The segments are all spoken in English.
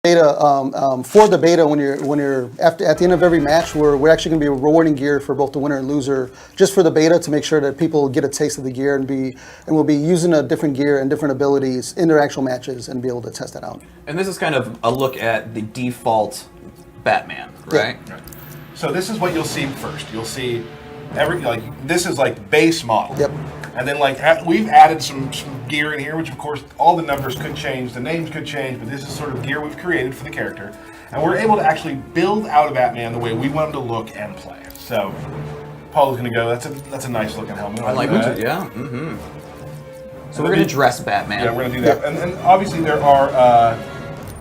Beta, for the beta, when you're at the end of every match, we're actually going to be rewarding gear for both the winner and loser, just for the beta to make sure that people get a taste of the gear and we'll be using a different gear and different abilities in their actual matches and be able to test that out. And this is kind of a look at the default Batman, right? Yeah. So this is what you'll see first. You'll see this is like base model. Yep. And then we've added some gear in here, which of course all the numbers could change, the names could change, but this is sort of gear we've created for the character. And we're able to actually build out a Batman the way we want him to look and play. So Paul's gonna go, that's a nice looking helmet. I like it, yeah. Mm-hmm. So we're gonna dress Batman. Yeah, we're gonna do that. And obviously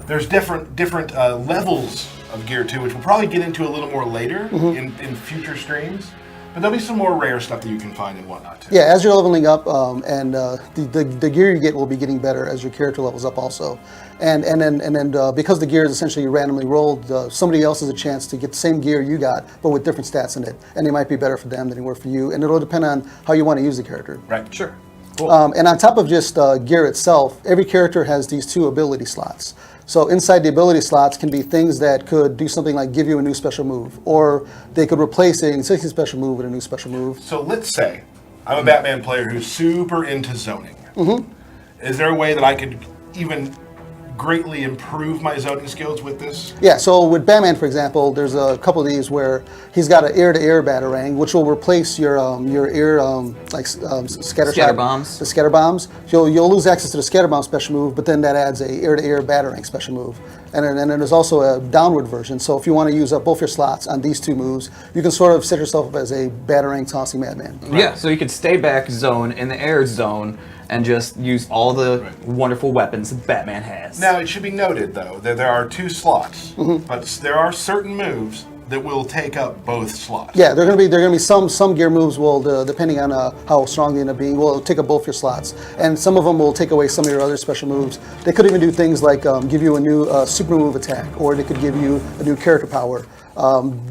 there's different levels of gear too, which we'll probably get into a little more later in future streams. But there'll be some more rare stuff that you can find and whatnot too. Yeah, as you're leveling up, and the gear you get will be getting better as your character levels up also. And then because the gear is essentially randomly rolled, somebody else has a chance to get the same gear you got, but with different stats in it. And they might be better for them than they were for you. And it'll depend on how you want to use the character. Right. Sure. Cool. And on top of just gear itself, every character has these 2 ability slots. So inside the ability slots can be things that could do something like give you a new special move, or they could replace an existing special move with a new special move. So let's say I'm a Batman player who's super into zoning. Is there a way that I could even greatly improve my zoning skills with this? Yeah, so with Batman, for example, there's a couple of these where he's got an air-to-air batarang, which will replace your air scatter bombs. The scatter bombs. You'll lose access to the scatter bomb special move, but then that adds a air-to-air batarang special move. And then there's also a downward version. So if you want to use up both your slots on these 2 moves, you can sort of set yourself up as a batarang tossing madman. Right. Yeah, so you could stay back zone in the air zone and just use all the wonderful weapons Batman has. Now, it should be noted, though, that there are 2 slots, but there are certain moves that will take up both slots. Yeah, there are going to be some gear moves will, depending on how strong they end up being, will take up both your slots, and some of them will take away some of your other special moves. They could even do things like give you a new super move attack, or they could give you a new character power.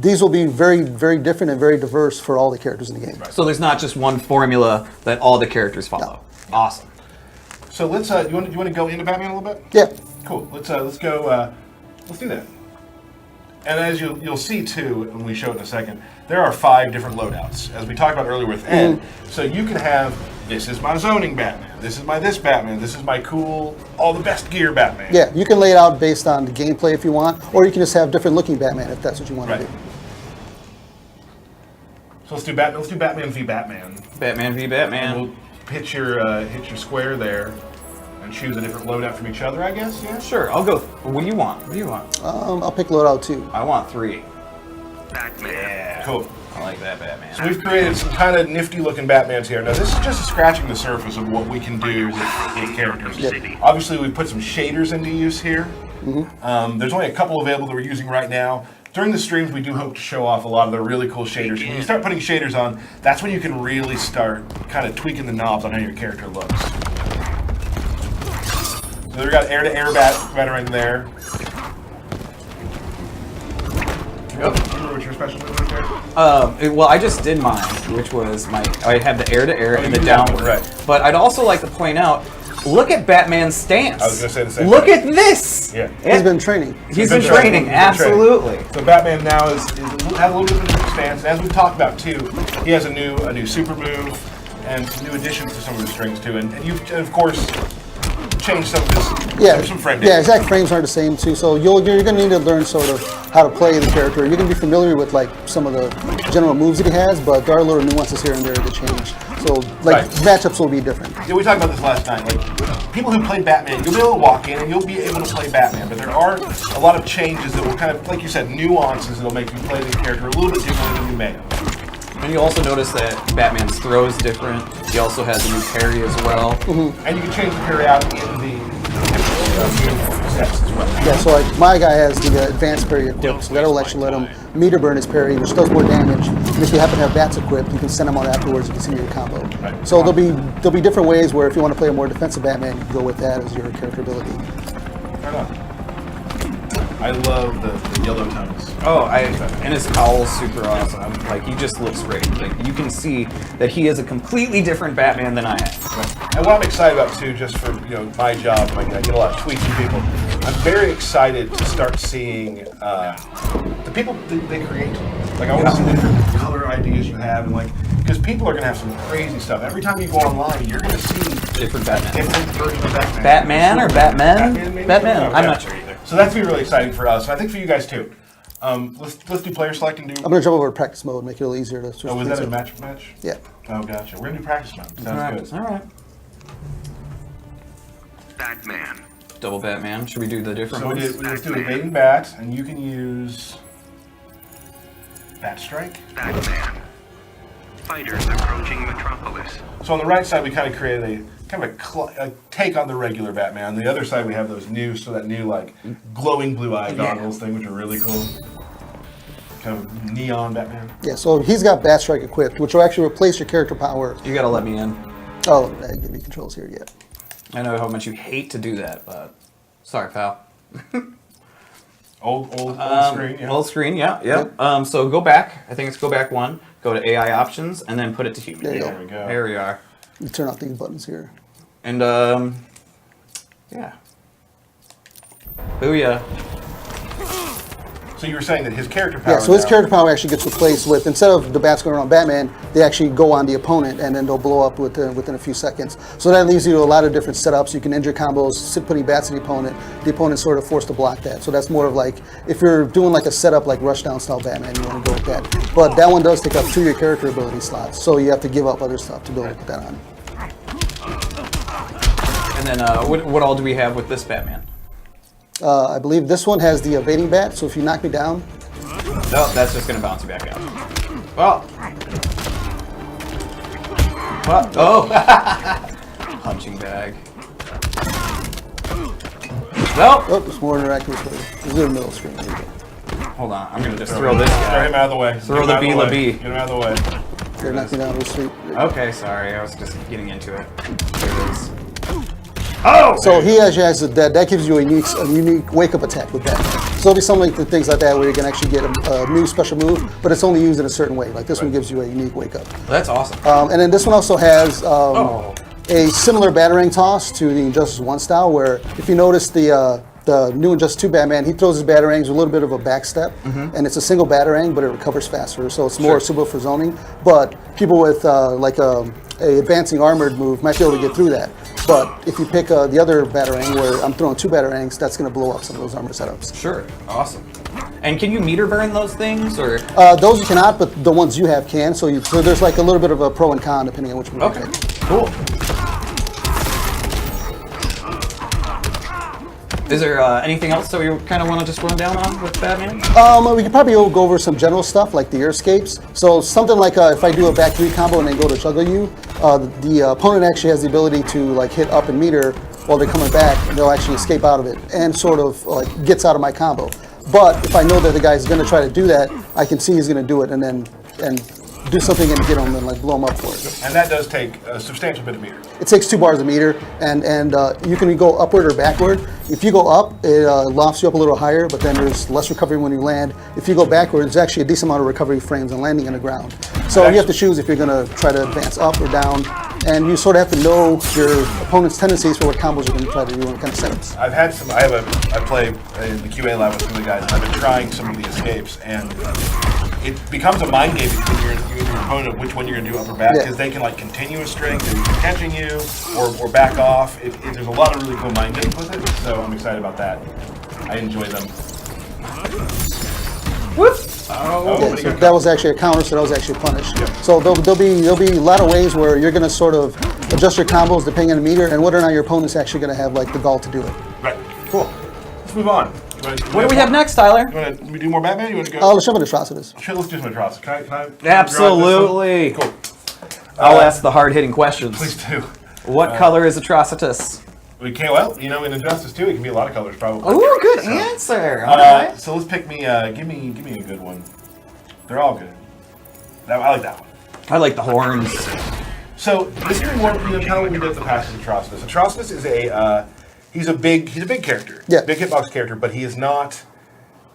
These will be very, very different and very diverse for all the characters in the game. So there's not just one formula that all the characters follow. No. Awesome. So let's you want to go into Batman a little bit? Yeah. Cool. Let's go. Let's do that. And as you'll see too, when we show it in a second, there are 5 different loadouts, as we talked about earlier with Ed. So you can have, this is my zoning Batman, this is my this Batman, this is my cool, all the best gear Batman. Yeah, you can lay it out based on the gameplay if you want, or you can just have different looking Batman if that's what you want to do. So let's do Batman. Let's do Batman v Batman. Batman v Batman. And we'll hit your square there, and choose a different loadout from each other, I guess. Yeah. Sure, I'll go. What do you want? What do you want? I'll pick loadout 2. I want 3. Batman. Yeah. Cool. I like that Batman. So we've created some kind of nifty looking Batmans here. Now this is just scratching the surface of what we can do with characters. Yep. Obviously we've put some shaders into use here. There's only a couple available that we're using right now. During the streams, we do hope to show off a lot of the really cool shaders. When you start putting shaders on, that's when you can really start kind of tweaking the knobs on how your character looks. So we've got air-to-air batarang there. Remember what your special move was there? Well, I just did mine, which was I have the air-to-air and the downward. Right. But I'd also like to point out, look at Batman's stance. I was going to say the same Look thing. at this! Yeah. He's been training. He's been training, absolutely. So Batman now has a little bit of a different stance. And as we've talked about too, he has a new super move and some new additions to some of his strings too. And you've of course changed some of his some frame data. Yeah, exact frames aren't the same too. So you're going to need to learn sort of how to play the character. You're going to be familiar with like some of the general moves that he has, but there are little nuances here and there that change. So like matchups will be different. Yeah, we talked about this last time. Like people who play Batman, you'll be able to walk in and you'll be able to play Batman, but there are a lot of changes that will kind of, like you said, nuances that'll make you play the character a little bit differently than you may have. And you also notice that Batman's throw is different. He also has a new parry as well. And you can change the parry out in the steps as well. Yeah, so like my guy has the advanced parry equipped, so that'll actually let him meter burn his parry, which does more damage. And if you happen to have bats equipped, you can send them on afterwards and continue your combo. Right. So there'll be different ways where if you want to play a more defensive Batman, you can go with that as your character ability. Right on. I love the yellow tones. Oh, and his cowl's super awesome. Like, he just looks great. Like, you can see that he is a completely different Batman than I am. And what I'm excited about too, just for my job, like I get a lot of tweets from people. I'm very excited to start seeing the people that they create. Like, I want to see the different color ideas you have, and like, because people are going to have some crazy stuff. Every time you go online, you're going to see Different Batman. different versions of Batman. Batman or Batman? Batman, maybe? Batman. I'm Yeah. not sure either. So that's going to be really exciting for us. I think for you guys too. Let's do player select and do. I'm gonna jump over to practice mode, make it a little easier to switch. Oh, was between that a two. match? Yeah. Oh, gotcha. We're gonna do practice mode. Sounds good. All right. Batman. Double Batman. Should we do the different So ones? let's do evading bat, and you can use bat strike. Batman. Fighters approaching Metropolis. So on the right side, we kind of created a take on the regular Batman. On the other side, we have those new, that new like glowing blue eye goggles thing, which are really cool. Kind of neon Batman. Yeah. So he's got Bat Strike equipped, which will actually replace your character power. You gotta let me in. Oh, I didn't give me controls here yet. I know how much you hate to do that, but sorry, pal. Old screen. Yeah. Old screen, yeah. So go back. I think it's go back one. Go to AI options and then put it to human. There you There we go. There we are. You turn off these buttons here. And yeah. Booyah. So you were saying that his character power. Yeah, so his now- character power actually gets replaced with, instead of the bats going around Batman, they actually go on the opponent and then they'll blow up within a few seconds. So that leaves you to a lot of different setups. You can injure combos, putting bats in the opponent's sort of forced to block that. So that's more of like, if you're doing like a setup like Rushdown style Batman, you want to go with that. But that one does take up 2 of your character ability slots, so you have to give up other stuff to be able to put that on. And then what all do we have with this Batman? I believe this one has the evading bat, so if you knock me down, No, that's just gonna bounce you back out. Oh. What? Oh. Punching bag. No. oh, it's more interactive with the middle screen. There you go. Hold on. I'm gonna just throw this Throw guy. him out of the way. Throw Get him the out of B, way. the B. Get him out of the way. There, knock me down real sweet. Okay, sorry. I was just getting into it. There it is. Oh. So he actually has that gives you a unique wake up attack with that. So there'll be some like things like that where you can actually get a new special move, but it's only used in a certain way. Like this one gives you a unique wake up. That's awesome. And then this one also has a similar batarang toss to the Injustice 1 style, where if you notice the new Injustice 2 Batman, he throws his batarangs with a little bit of a back step, and it's a single batarang, but it recovers faster, so it's more suitable for zoning. But people with like a advancing armored move might be able to get through that. But if you pick the other batarang, where I'm throwing 2 batarangs, that's going to blow up some of those armor setups. Sure. Awesome. And can you meter burn those things, or? Those you cannot, but the ones you have can. So there's like a little bit of a pro and con depending on which one you Okay. pick. Cool. Is there anything else that we kind of want to just run down on with Batman? We could probably go over some general stuff like the air escapes. So something like if I do a back 3 combo and then go to juggle you, the opponent actually has the ability to like hit up and meter while they're coming back, and they'll actually escape out of it and sort of like gets out of my combo. But if I know that the guy's going to try to do that, I can see he's going to do it and then do something and get him and like blow him up for it. And that does take a substantial bit of meter. It takes 2 bars a meter, and you can go upward or backward. If you go up, it lofts you up a little higher, but then there's less recovery when you land. If you go backward, there's actually a decent amount of recovery frames on landing on the ground. So you have to choose if you're going to try to advance up or down, and you sort of have to know your opponent's tendencies for what combos you're going to try to do and what kind of setups. I've had some. I play in the QA lab with some of the guys. And I've been trying some of the escapes, and it becomes a mind game between you and your opponent which one you're going to do up or back, because they can like continue a string, they're catching you, or back off. There's a lot of really cool mind games with it, so I'm excited about that. I enjoy them. Whoop! Yeah, so that was actually a counter, so that was actually punished. So there'll be a lot of ways where you're going to sort of adjust your combos depending on the meter and whether or not your opponent's actually going to have like the gall to do it. Right. Cool. Let's move on. What do we have next, Tyler? You want to do more Batman? You want to go? Let's jump into Atrocitus. Sure, let's do some Atrocitus. Can I Absolutely. drive this one? Cool. I'll ask the hard-hitting questions. Please do. What color is Atrocitus? We can't. Well, in Injustice 2, it can be a lot of colors, probably. Ooh, good answer. All right. So let's pick me. Give me a good one. They're all good. I like that one. I like the horns. So this is more kind of what we did with the past is Atrocitus. Atrocitus is he's a big character. Yeah. Big hitbox character, but he is not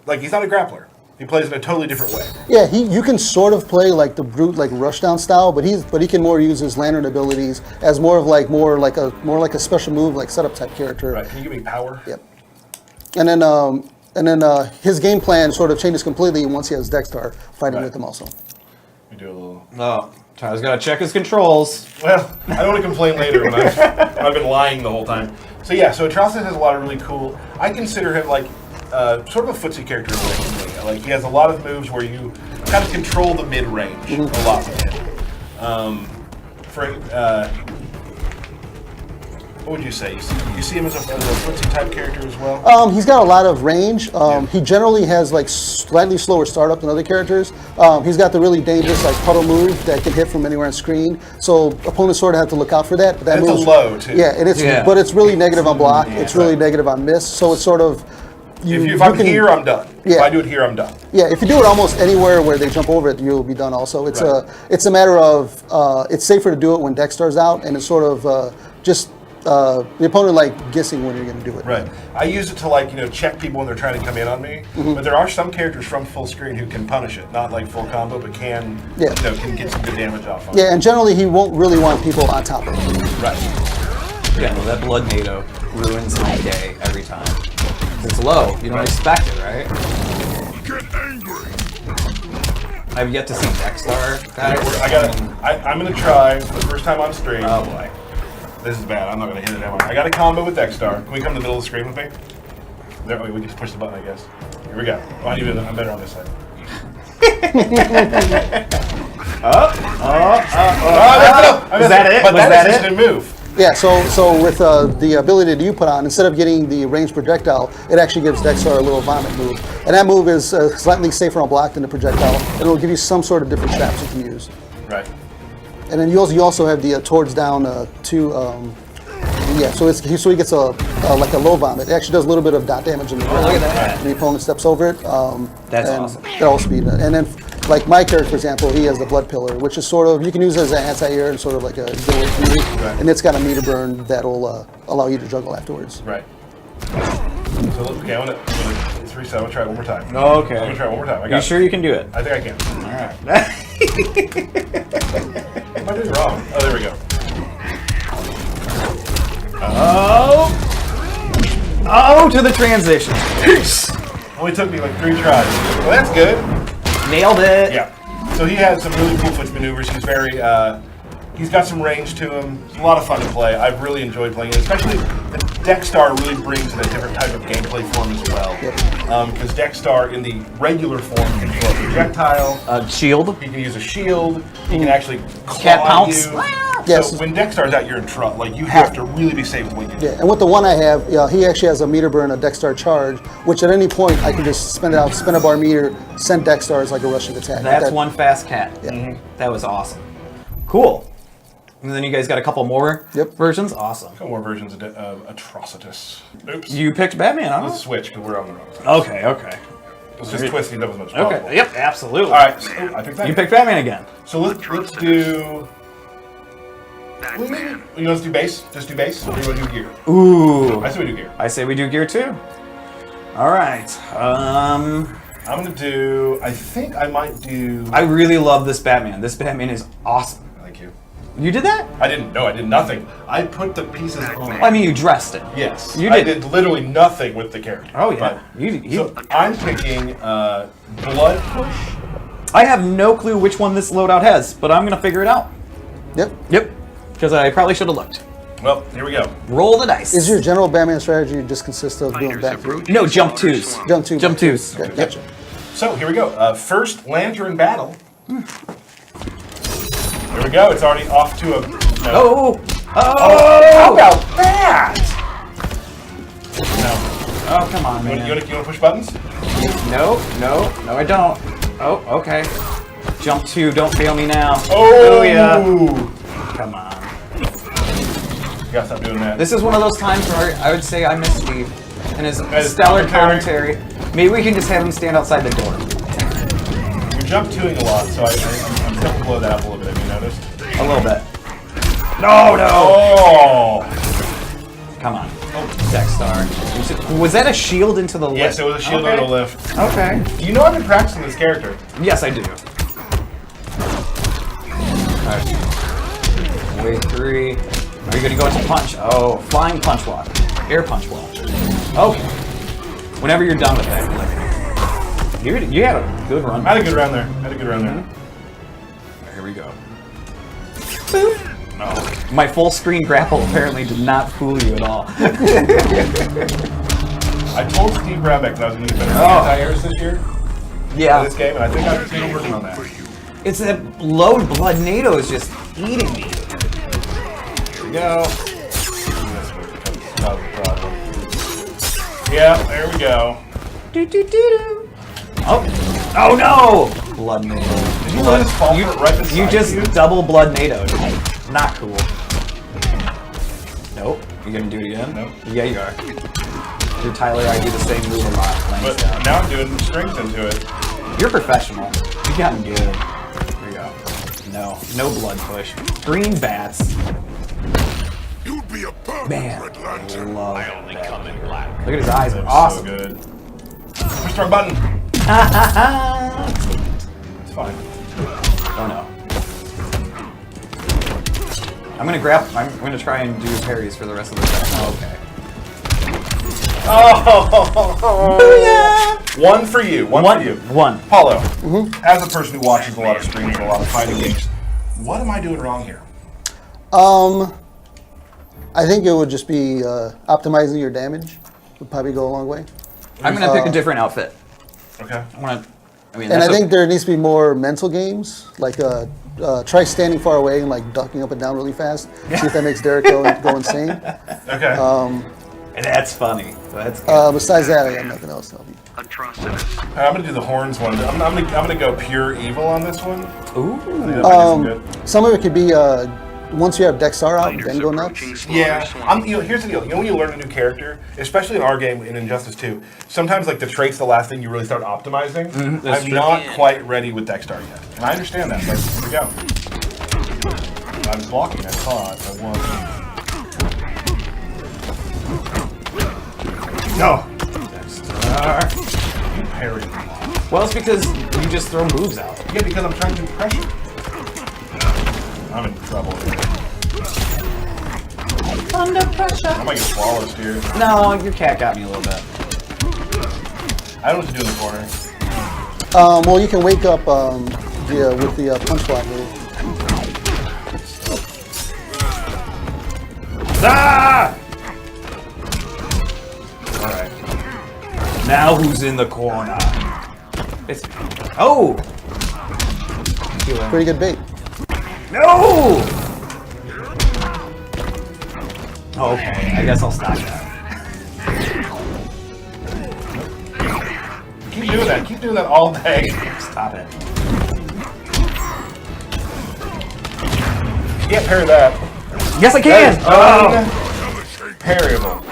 he's not a grappler. He plays in a totally different way. Yeah, you can sort of play like the brute, like Rushdown style, but he can more use his lantern abilities as more like a special move, like setup type character. Right. Can you give me power? Yep. And then his game plan sort of changes completely once he has Dexter fighting with him also. We do a little. Oh, Tyler's got to check his controls. Well, I don't want to complain later when I've been lying the whole time. So yeah, so Atrocitus has a lot of really cool. I consider him like sort of a footsie character in a way. Like he has a lot of moves where you kind of control the mid range a lot with him. What would you say? You see him as a footsie type character as well? He's got a lot of range. He generally has like slightly slower startup than other characters. He's got the really dangerous like puddle move that can hit from anywhere on screen. So opponents sort of have to look out for that. But that it's move's, a low too. Yeah, but it's really negative on block. It's really negative on miss. So it's sort of if I'm here, I'm done. Yeah. If I do it here, I'm done. Yeah, if you do it almost anywhere where they jump over it, you'll be done also. It's it's a matter of it's safer to do it when Dexter's out, and it's sort of just the opponent like guessing when you're going to do it. Right. I use it to like check people when they're trying to come in on me. But there are some characters from full screen who can punish it, not like full combo, but can can get some good damage off on it. Yeah, and generally he won't really want people on top of him. Right. Yeah, well, that blood NATO ruins my day every time. It's low. You don't expect it, right? Get angry. I've yet to see Dexter. I'm gonna try for the first time on stream. Oh boy. This is bad. I'm not gonna hit it, am I? I got a combo with Dexter. Can we come to the middle of the screen with me? There, we can just push the button, I guess. Here we go. Oh, I'm better on this side. Is that it? But Was that that is it? instant move. Yeah, so with the ability that you put on, instead of getting the ranged projectile, it actually gives Dexter a little vomit move. And that move is slightly safer on block than the projectile, and it will give you some sort of different traps you can use. Right. And then you also have the towards down two. So he gets a like a low vomit. It actually does a little bit of dot damage in the ground. Look at that. When the opponent steps over it. That's and awesome. That'll also be and then like my character, for example, he has the blood pillar, which is sort of you can use it as an anti-air and sort of like a get away from you. Right. And it's got a meter burn that'll allow you to juggle afterwards. Right. So okay, let's reset. I'm gonna try it one more time. Okay. I'm gonna try it one more time. I got You it. sure you can do it? I think I can. All right. What am I doing wrong? Oh, there we go. Oh, to the transition. Only took me like 3 tries. Well, that's good. Nailed it. Yeah. So he has some really cool switch maneuvers. He's very, he's got some range to him. It's a lot of fun to play. I've really enjoyed playing it, especially the Dexter really brings in a different type of gameplay form as well. Because Dexter in the regular form can throw a projectile. Shield. He can use a shield. He can actually Cat claw pounce. you. Yes. So when Dexter's out, you're in trouble. Like you have to really be safe with what you do. Yeah, and with the one I have, he actually has a meter burn, a Dexter charge, which at any point I can just spin it out, spin a bar meter, send Dexter as like a rushing attack. That's one fast cat. Yeah. That was awesome. Cool. And then you guys got a couple more versions? Awesome. A couple more versions of Atrocitus. Oops. You picked Batman, huh? Let's switch because we're on the wrong side. Okay, okay. Let's just twist these up as much as possible. Okay, yep, absolutely. All right, so I picked that. You picked Batman again. So let's do. Batman. Let's do base. Just do base. Or do you want to do gear? Ooh. I say we do gear. I say we do gear too. All right. I'm gonna do. I think I might do. I really love this Batman. This Batman is awesome. Thank you. You did that? I didn't. No, I did nothing. I put the pieces on. I mean, you dressed it. Yes. You I did. did literally nothing with the character. Oh yeah. But- You. So I'm picking blood push. I have no clue which one this loadout has, but I'm gonna figure it out. Yep. Yep. Because I probably should have looked. Well, here we go. Roll the dice. Is your general Batman strategy just consist of doing Fighters back three? approaching No, jump smaller twos. swarm. Jump two. Jump back two. twos. Okay, gotcha. So here we go. First lantern battle. Here we go. It's already off to a. Oh. How Oh. about that? No. Oh, come on, You man. want to push buttons? No, I don't. Oh, okay. Jump two, don't fail me now. Oh, yeah. Come on. You gotta stop doing that. This is one of those times where I would say I miss Steve and his His stellar commentary. commentary. Maybe we can just have him stand outside the door. You're jump twoing a lot, so I'm going to blow that up a little bit. Have you noticed? A little bit. No. Oh! Come on. Dexter. Was that a shield into the lift? Yes, it was a shield Okay. on the lift. Okay. You know I've been practicing this character. Yes, I do. Alright. Wave 3. Are you going to go into punch? Oh, flying punch walk. Air punch walk. Okay. Whenever you're done with that, you had a good run. I had a good round there. Here we go. Boop. No. My full screen grapple apparently did not fool you at all. I told Steve Brabeck that I was going to get better anti-airs this year. Yeah. For this game, and I think I'm still working on that. It's that low blood NATO is just eating me. Here we go. That's where it becomes a problem. Yeah, there we go. Oh no! Blood NATO. Did you let us fall for it right beside You just double blood NATO. Not cool. Nope. You gonna do it again? Nope. Yeah, you are. Dude, Tyler, I do the same move a lot. But Down. now I'm doing strength into it. You're professional. You've gotten good. There you go. No blood push. Green bats. You'd be a perfect Man, Red I Lantern. love I only that. come in black. Look at his eyes. They're That's awesome. so good. Push the wrong button. It's fine. Oh no. I'm gonna try and do parries for the rest of the time. Oh, okay. Oh! One for you. One for you. One. Paulo, as a person who watches a lot of streams and a lot of fighting games, what am I doing wrong here? I think it would just be optimizing your damage. Would probably go a long way. I'm gonna pick a different outfit. Okay. I mean, And that's I think there needs to be more mental games, like try standing far away and like ducking up and down really fast. See if that makes Derek go insane. Okay. and that's funny. That's good. Besides that, I got nothing else to help you. Atrocitus. I'm gonna do the horns one. I'm gonna go pure evil on this one. Ooh. I think that might be some good. Some of it could be once you have Dexar out, Fighters then go nuts. approaching slaughter Yeah, swamp. here's the deal. You know when you learn a new character, especially in our game in Injustice 2, sometimes like the trait's the last thing you really start optimizing. that's I'm true. not quite ready with Dexter yet, and I understand that. But here we go. I was blocking. I thought I was. No. Parry. Well, it's because you just throw moves out. Yeah, because I'm trying to do pressure. I'm in trouble here. Under pressure. I might get flawless here. No, your cat got me a little bit. I don't know what to do in the corner. Well, you can wake up with the punch block move. Ah! Alright. Now who's in the corner? It's oh. Pretty good bait. No. Okay, I guess I'll stop that. Keep doing that. Keep doing that all day. Stop it. You can't parry that. Yes, I can. Oh. Parryable.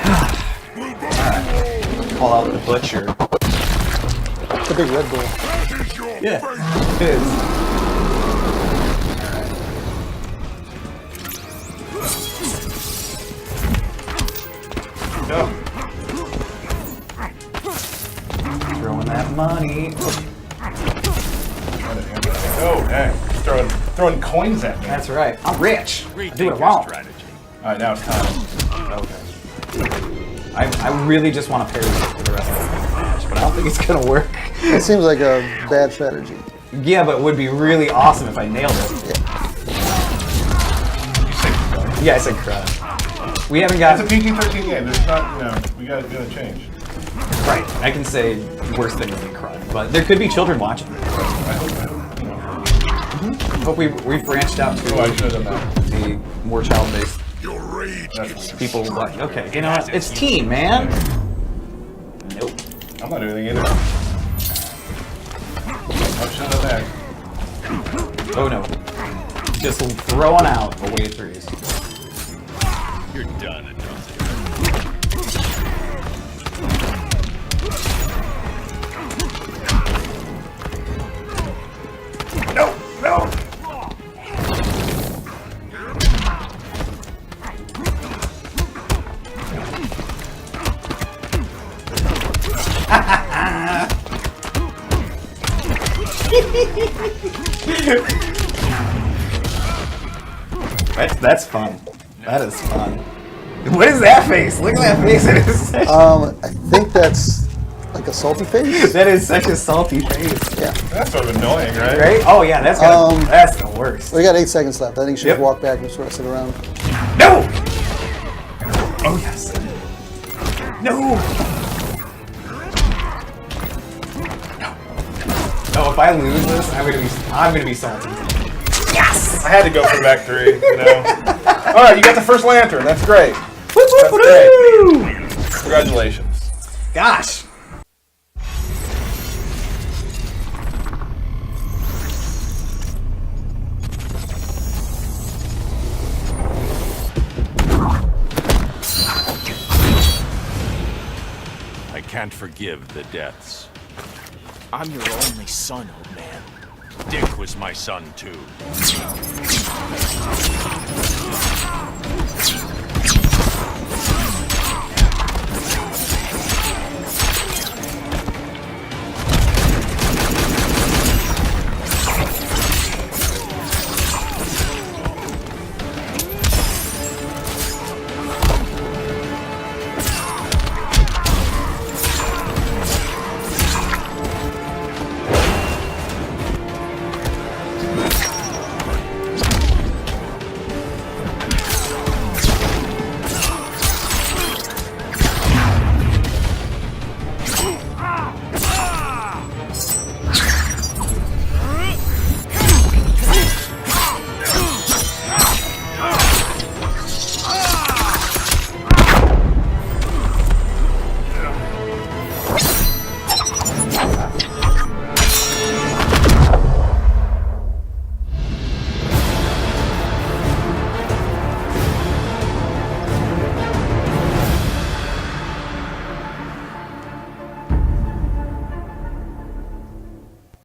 Call out the butcher. It's a big Red Bull. Yeah, it is. No. Throwing that money. Oh, hey. Throwing coins at me. That's right. I'm rich. I do Rethink what I your want. strategy. Alright, now it's time. Okay. I really just want to parry for the rest of the match, but I don't think it's gonna work. It seems like a bad strategy. Yeah, but it would be really awesome if I nailed it. Yeah, I said crud. We haven't It's a got PG-13 game. There's not, we gotta change. right. I can say worse things than crud, but there could be children watching. I hope, Hope we've branched out to Oh, I should have done that. the more child-based Your rage gives you people. Watch. Okay, you know what? It's teen, man. Nope. I'm not doing anything either. I'm shut up back. Oh no. Just throwing out away threes. You're done, Atrocitus. No! No! That's fun. That is fun. What is that face? Look at that face. It is I think that's like a salty face. That is such a salty face. Yeah. That's sort of annoying, right? Right? Oh yeah, that's the worst. We got 8 seconds left. I think you should Yep. walk back and just rest it around. No! Oh yes. No! No, if I lose this, I'm gonna be salty. Yes! I had to go for back 3, you know. All right, you got the first lantern. That's great. Woo, woo, That's woo! great. Congratulations. Gosh. I can't forgive the deaths. I'm your only son, old man. Dick was my son, too.